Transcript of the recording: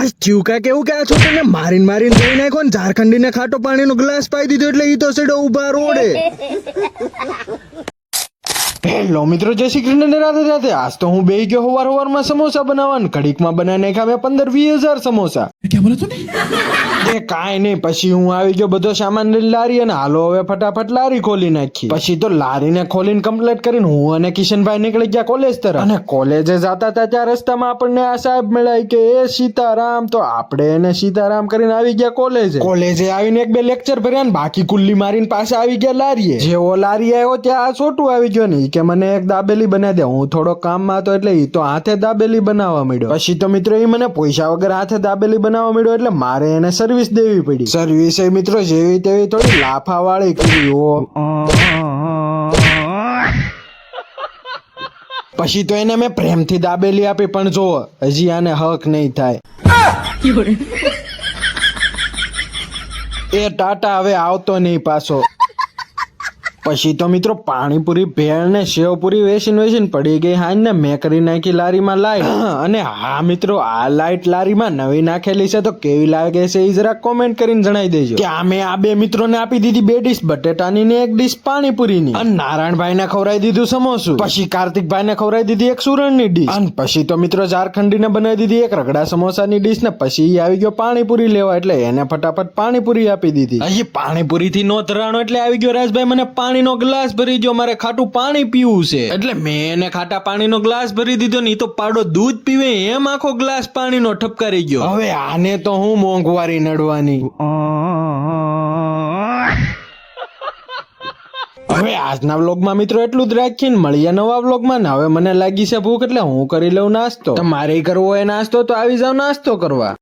આ ચીવકા કેવું કે આ છોકરાને મારીને મારીને દઈ નાખ્યો ને ઝારખંડીને ખાટો પાણીનો ગ્લાસ પાઈ દીધો એટલે ઈ તો સેડો ઉભા રોડે. હેલો મિત્રો, જય શ્રી કૃષ્ણ, રાધે રાધે. આજ તો હું બેહી ગયો સવારમાં સમોસા બનાવવાનું. ઘડીકમાં બનાવી નાખ્યા મેં 15-20 સમોસા. क्या बोला तूने? એ કાંઈ નહીં, પછી હું આવી ગયો બધો સામાન લઈને લારી અને હાલો હવે ફટાફટ લારી ખોલી નાખી. પછી તો લારીને ખોલીને કમ્પ્લીટ કરીને હું અને કિશનભાઈ નીકળી ગયા કોલેજ તરફ. અને કોલેજે જતા હતા ત્યાં રસ્તામાં આપણને આ સાહેબ મળ્યા કે એ સીતારામ. તો આપણે એને સીતારામ કરીને આવી ગયા કોલેજે. કોલેજે આવીને 1-2 લેક્ચર ભર્યા ને બાકી કુલ્લી મારીને પાછા આવી ગયા લારીએ. જેવો લારી આવ્યો ત્યાં આ છોટું આવી ગયો ને કે મને એક દાબેલી બનાવી દે. હું થોડો કામમાં હતો એટલે ઈ તો હાથે દાબેલી બનાવવા માંડ્યો. પછી તો મિત્રો એ મને પૈસા વગર હાથે દાબેલી બનાવવા માંડ્યો એટલે મારે એને સર્વિસ દેવી પડી. સર્વિસ એ મિત્રો જેવી તેવી થોડી લાફા વાળી કરી હો. પછી તો એને મેં પ્રેમથી દાબેલી આપી પણ જો હજી આને હક નહીં થાય. એ ટાટા હવે આવતો નહીં પાછો. પછી તો મિત્રો પાણીપુરી ભેળ ને સેવપુરી વેચીને પડી ગઈ હાન ને મેં કરી નાખી લારીમાં લાઈટ. અને હા મિત્રો, આ લાઈટ લારીમાં નવી નાખેલી છે તો કેવી લાગે છે એ જરા કોમેન્ટ કરીને જણાવી દેજો. કે આ મેં આ 2 મિત્રોને આપી દીધી 2 ડીશ બટેટાની ને 1 ડીશ પાણીપુરીની. અને નારાયણભાઈ ને ખવડાવી દીધું સમોસું. પછી કાર્તિકભાઈ ને ખવડાવી દીધી 1 સુરણની ડીશ. અને પછી તો મિત્રો ઝારખંડી ને બનાવી દીધી 1 રગડા સમોસાની ડીશ ને પછી આવી ગયો પાણીપુરી લેવા એટલે એને ફટાફટ પાણીપુરી આપી દીધી. હજી પાણીપુરી થી નો ધરાણો એટલે આવી ગયો રાજભાઈ મને પાણીનો ગ્લાસ ભરી જો, મારે ખાટું પાણી પીવું છે. એટલે મેં એને ખાટા પાણીનો ગ્લાસ ભરી દીધો ને તો પાડો દૂધ પીવે એમ આખો ગ્લાસ પાણીનો ઠપકારી ગયો. હવે આને તો હું મોંઘવારી નડવાની. હવે આજના વ્લોગમાં મિત્રો એટલું જ રાખીને મળીએ નવા વ્લોગમાં. ને હવે મને લાગી છે ભૂખ એટલે હું કરી લઉં નાસ્તો. તમારે કરવો હોય નાસ્તો તો આવી જાવ નાસ્તો કરવા.